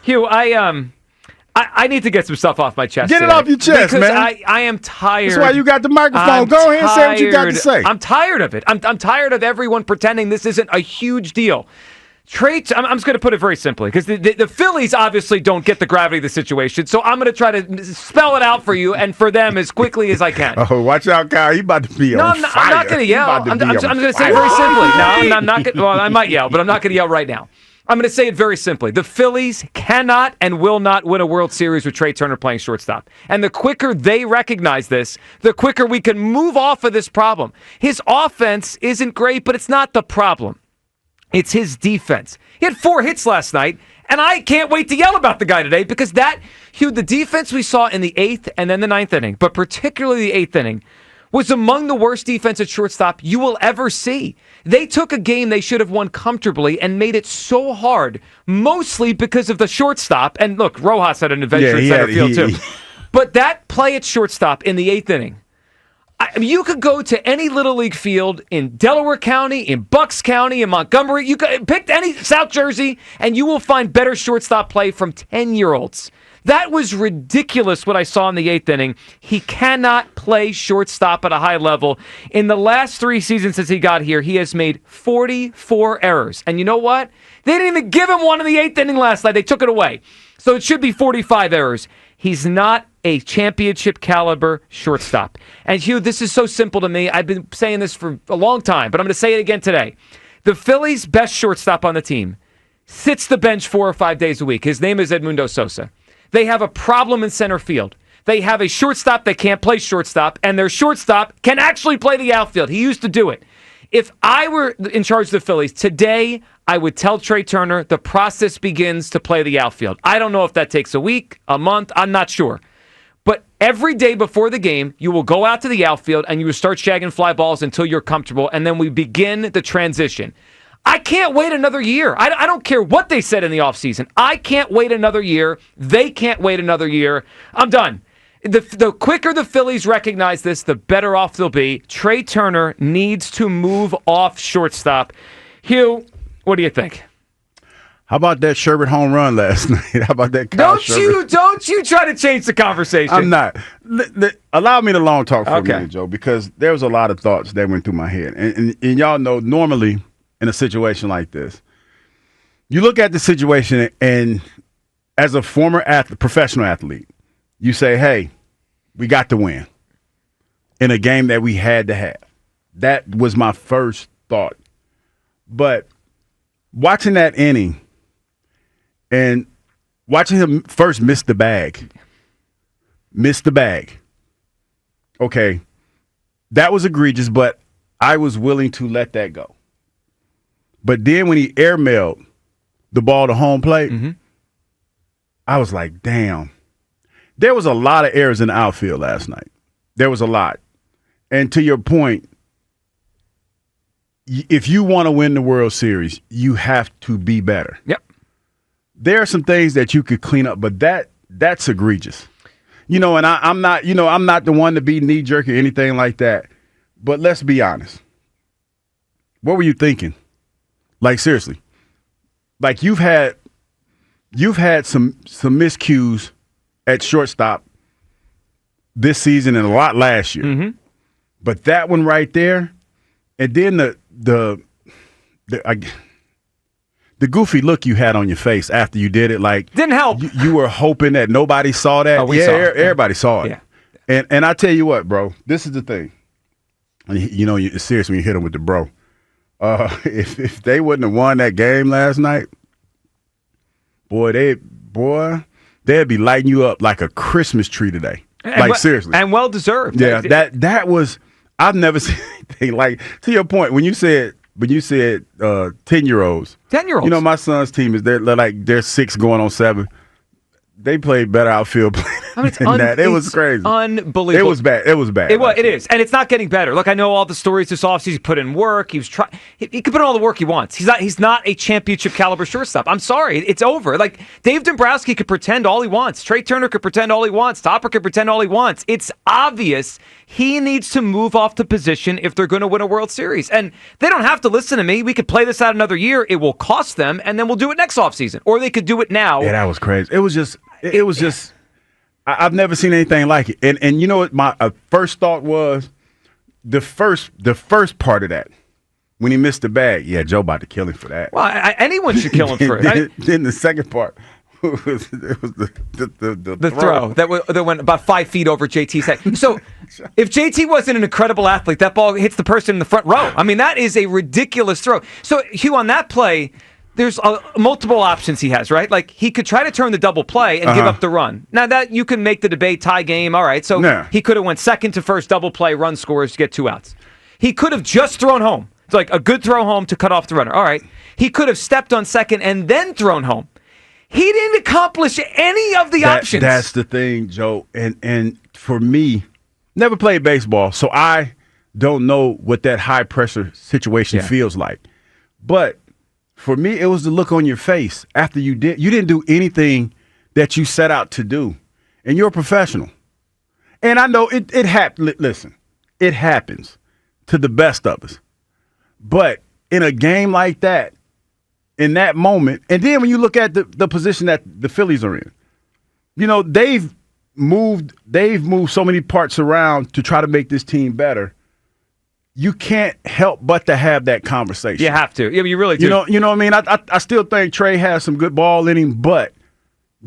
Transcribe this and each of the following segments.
Hugh, I need to get some stuff off my chest. Get it off your chest, because man. I am tired. That's why you got the microphone. Go ahead and say what you got to say. I'm tired of it. I'm tired of everyone pretending this isn't a huge deal. I'm just going to put it very simply, because the Phillies obviously don't get the gravity of the situation, so I'm going to try to spell it out for you and for them as quickly as I can. Oh, watch out, Kyle. You about to be on fire. I'm not going to yell. I'm going to say it very simply. No, I'm not going. Well, I might yell, but I'm not going to yell right now. I'm going to say it very simply. The Phillies cannot and will not win a World Series with Trea Turner playing shortstop. And the quicker they recognize this, the quicker we can move off of this problem. His offense isn't great, but it's not the problem. It's his defense. He had 4 hits last night, and I can't wait to yell about the guy today because Hugh, the defense we saw in the 8th and then the 9th inning, but particularly the 8th inning, was among the worst defense at shortstop you will ever see. They took a game they should have won comfortably and made it so hard, mostly because of the shortstop. And look, Rojas had an adventure in center field too. But that play at shortstop in the 8th inning, I mean, you could go to any Little League field in Delaware County, in Bucks County, in Montgomery. You could pick any South Jersey, and you will find better shortstop play from 10-year-olds. That was ridiculous what I saw in the 8th inning. He cannot play shortstop at a high level. In the last 3 seasons since he got here, he has made 44 errors. And you know what? They didn't even give him one in the 8th inning last night. They took it away. So it should be 45 errors. He's not a championship caliber shortstop. And Hugh, this is so simple to me. I've been saying this for a long time, but I'm going to say it again today. The Phillies' best shortstop on the team sits the bench 4 or 5 days a week. His name is Edmundo Sosa. They have a problem in center field. They have a shortstop that can't play shortstop, and their shortstop can actually play the outfield. He used to do it. If I were in charge of the Phillies today, I would tell Trea Turner the process begins to play the outfield. I don't know if that takes a week, a month, I'm not sure. But every day before the game, you will go out to the outfield and you will start shagging fly balls until you're comfortable, and then we begin the transition. I can't wait another year. I don't care what they said in the offseason. I can't wait another year. They can't wait another year. I'm done. The quicker the Phillies recognize this, the better off they'll be. Trea Turner needs to move off shortstop. Hugh, what do you think? How about that Sherbert home run last night? How about that Kyle Sherbert? Don't you try to change the conversation. I'm not. Allow me to long talk for a minute, Joe, because there was a lot of thoughts that went through my head. And y'all know, normally in a situation like this, you look at the situation and as a former professional athlete, you say, hey, we got to win in a game that we had to have. That was my first thought. But watching that inning and watching him first miss the bag. Okay, that was egregious, but I was willing to let that go. But then when he airmailed the ball to home plate, I was like, damn. There was a lot of errors in the outfield last night. There was a lot. And to your point, if you want to win the World Series, you have to be better. Yep. There are some things that you could clean up, but that's egregious. And I'm not the one to be knee-jerk or anything like that. But let's be honest. What were you thinking? Like, seriously. Like, you've had some miscues at shortstop this season and a lot last year. But that one right there, and then the goofy look you had on your face after you did it, like didn't help. You were hoping that nobody saw that. Oh, everybody saw it. Yeah. And I tell you what, bro, this is the thing. It's serious when you hit them with the bro. If they wouldn't have won that game last night, they'd be lighting you up like a Christmas tree today. Seriously. And well deserved. Yeah, that was, I've never seen anything like, to your point, when you said 10-year-olds. 10-year-olds. My son's team they're 6 going on 7. They played better outfield play I mean, it was crazy. Unbelievable. It was bad. It was bad. It is, and it's not getting better. Look, I know all the stories this offseason. He put in work. He can put in all the work he wants. He's not a championship caliber shortstop. I'm sorry, it's over. Like Dave Dombrowski could pretend all he wants. Trea Turner could pretend all he wants. Topper could pretend all he wants. It's obvious he needs to move off the position if they're going to win a World Series. And they don't have to listen to me. We could play this out another year. It will cost them, and then we'll do it next offseason. Or they could do it now. Yeah, that was crazy. It was just. I've never seen anything like it. And you know what my first thought was? The first part of that, when he missed the bag, yeah, Joe about to kill him for that. Well, anyone should kill him for it. Then the second part was the throw that went about 5 feet over JT's head. So if JT wasn't an incredible athlete, that ball hits the person in the front row. I mean, that is a ridiculous throw. So, Hugh, on that play, there's multiple options he has, right? Like, he could try to turn the double play and give up the run. Now, that you can make the debate, tie game, all right. So he could have went second to first, double play, run scores, get 2 outs. He could have just thrown home. It's like a good throw home to cut off the runner. All right. He could have stepped on second and then thrown home. He didn't accomplish any of the options. That's the thing, Joe. And for me, never played baseball, so I don't know what that high-pressure situation feels like. But for me, it was the look on your face after you didn't do anything that you set out to do. And you're a professional. And I know it happened. Listen, it happens to the best of us. But in a game like that, in that moment, and then when you look at the position that the Phillies are in, you know, they've moved so many parts around to try to make this team better. You can't help but to have that conversation. You have to. Yeah, you really do. You know what I mean? I still think Trey has some good ball in him, but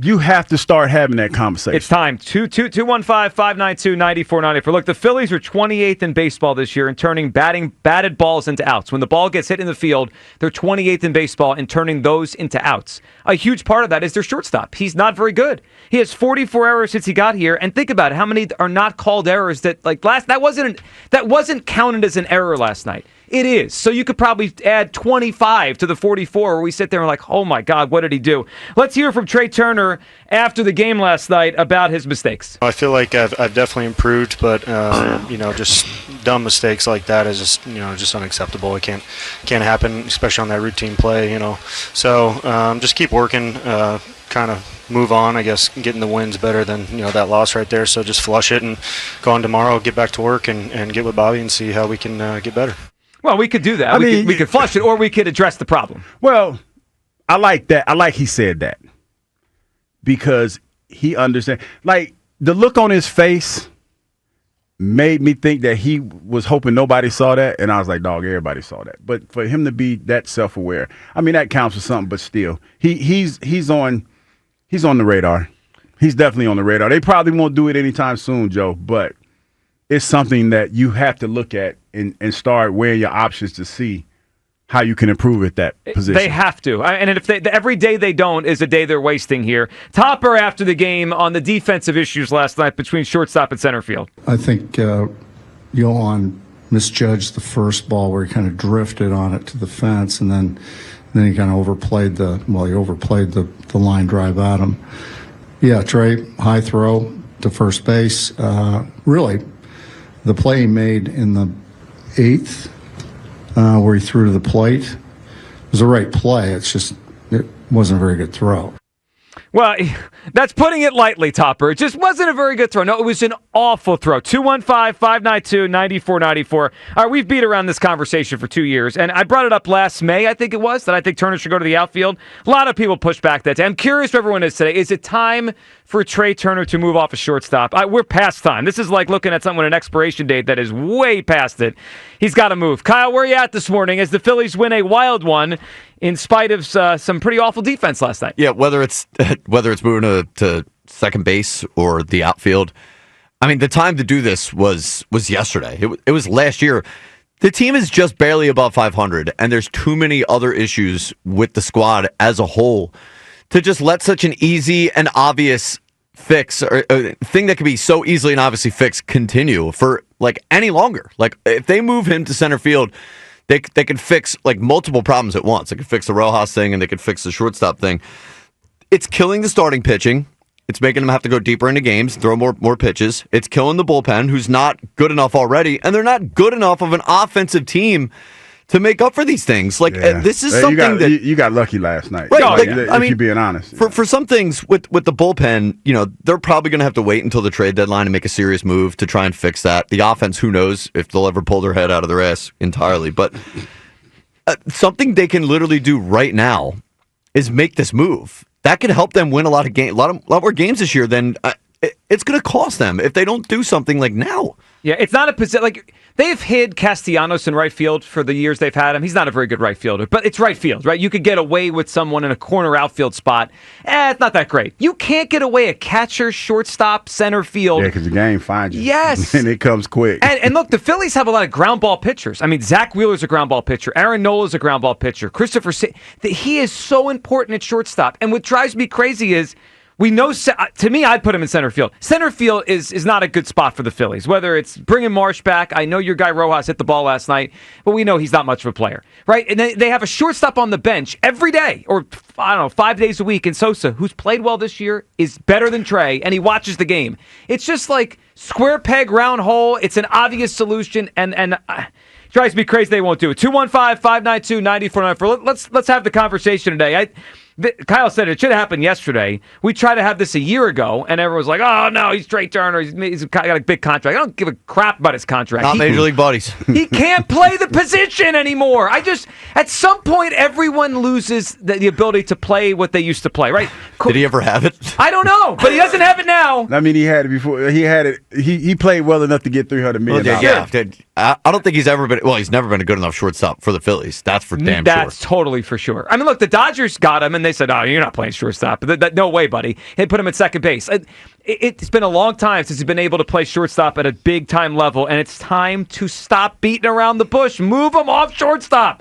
you have to start having that conversation. It's time. 215-592-9494. Look, the Phillies are 28th in baseball this year in turning batted balls into outs. When the ball gets hit in the field, they're 28th in baseball in turning those into outs. A huge part of that is their shortstop. He's not very good. He has 44 errors since he got here, and think about it, how many are not called errors that wasn't counted as an error last night. It is. So you could probably add 25 to the 44 where we sit there and like, oh my God, what did he do? Let's hear from Trea Turner after the game last night about his mistakes. I feel like I've definitely improved, but just dumb mistakes like that is just unacceptable. It can't happen, especially on that routine play. So just keep working, kind of move on. I guess getting the wins better than that loss right there. So just flush it and go on tomorrow, get back to work, and get with Bobby and see how we can get better. Well, we could do that. We could flush it, or we could address the problem. Well, I like that. I like he said that because he understands. Like, the look on his face made me think that he was hoping nobody saw that, and I was like, dog, everybody saw that. But for him to be that self-aware, I mean, that counts for something. But still, he's on the radar. He's definitely on the radar. They probably won't do it anytime soon, Joe, but it's something that you have to look at and start weighing your options to see how you can improve at that position. They have to. And if every day they don't is a day they're wasting here. Topper after the game on the defensive issues last night between shortstop and center field. I think Yohan misjudged the first ball where he kind of drifted on it to the fence, and then he kind of overplayed the line drive at him. Yeah, Trey, high throw to first base. Really, the play he made in the 8th, where he threw to the plate, was the right play. It wasn't a very good throw. Well, that's putting it lightly, Topper. It just wasn't a very good throw. No, it was an awful throw. 215-592-9494. All right, we've beat around this conversation for 2 years, and I brought it up last May, I think it was, that I think Turner should go to the outfield. A lot of people pushed back that day. I'm curious where everyone is today. Is it time for Trea Turner to move off a shortstop? We're past time. This is like looking at something with an expiration date that is way past it. He's got to move. Kyle, where are you at this morning as the Phillies win a wild one in spite of some pretty awful defense last night? Yeah, whether it's moving to second base or the outfield, I mean, the time to do this was yesterday. It was last year. The team is just barely above 500, and there's too many other issues with the squad as a whole to just let such an easy and obvious fix, or a thing that can be so easily and obviously fixed, continue for like any longer. Like, if they move him to center field, they could fix like multiple problems at once. They could fix the Rojas thing, and they could fix the shortstop thing. It's killing the starting pitching. It's making them have to go deeper into games, throw more pitches. It's killing the bullpen, who's not good enough already, and they're not good enough of an offensive team to make up for these things. Like this is something that you got lucky last night. Right? If you're being honest, for some things with the bullpen, they're probably going to have to wait until the trade deadline and make a serious move to try and fix that. The offense, who knows if they'll ever pull their head out of their ass entirely, but something they can literally do right now is make this move. That could help them win a lot more games this year than it's going to cost them if they don't do something like now. Yeah, it's not a position like they've hid Castellanos in right field for the years they've had him. He's not a very good right fielder, but it's right field, right? You could get away with someone in a corner outfield spot. It's not that great. You can't get away a catcher, shortstop, center field. Yeah, because the game finds you. Yes. And it comes quick. And look, the Phillies have a lot of ground ball pitchers. I mean, Zach Wheeler's a ground ball pitcher. Aaron Nola's a ground ball pitcher. He is so important at shortstop. And what drives me crazy is we know, to me, I'd put him in center field. Center field is not a good spot for the Phillies, whether it's bringing Marsh back. I know your guy Rojas hit the ball last night, but we know he's not much of a player, right? And they have a shortstop on the bench every day, or 5 days a week, and Sosa, who's played well this year, is better than Trey, and he watches the game. It's just like square peg, round hole. It's an obvious solution, and drives me crazy they won't do it. 215-592-9494. Let's have the conversation today. Kyle said it should have happened yesterday. We tried to have this a year ago, and everyone was like, oh, no, he's Trea Turner. He's got a big contract. I don't give a crap about his contract. Not Major League buddies. He can't play the position anymore. At some point, everyone loses the ability to play what they used to play, right? Did he ever have it? I don't know, but he doesn't have it now. I mean, he had it before. He had it. He played well enough to get $300 million. Yeah. I don't think he's ever been. Well, he's never been a good enough shortstop for the Phillies. That's for damn sure. That's totally for sure. I mean, look, the Dodgers got him, and they said, "Oh, you're not playing shortstop." No way, buddy. They put him at second base. It's been a long time since he's been able to play shortstop at a big time level, and it's time to stop beating around the bush. Move him off shortstop.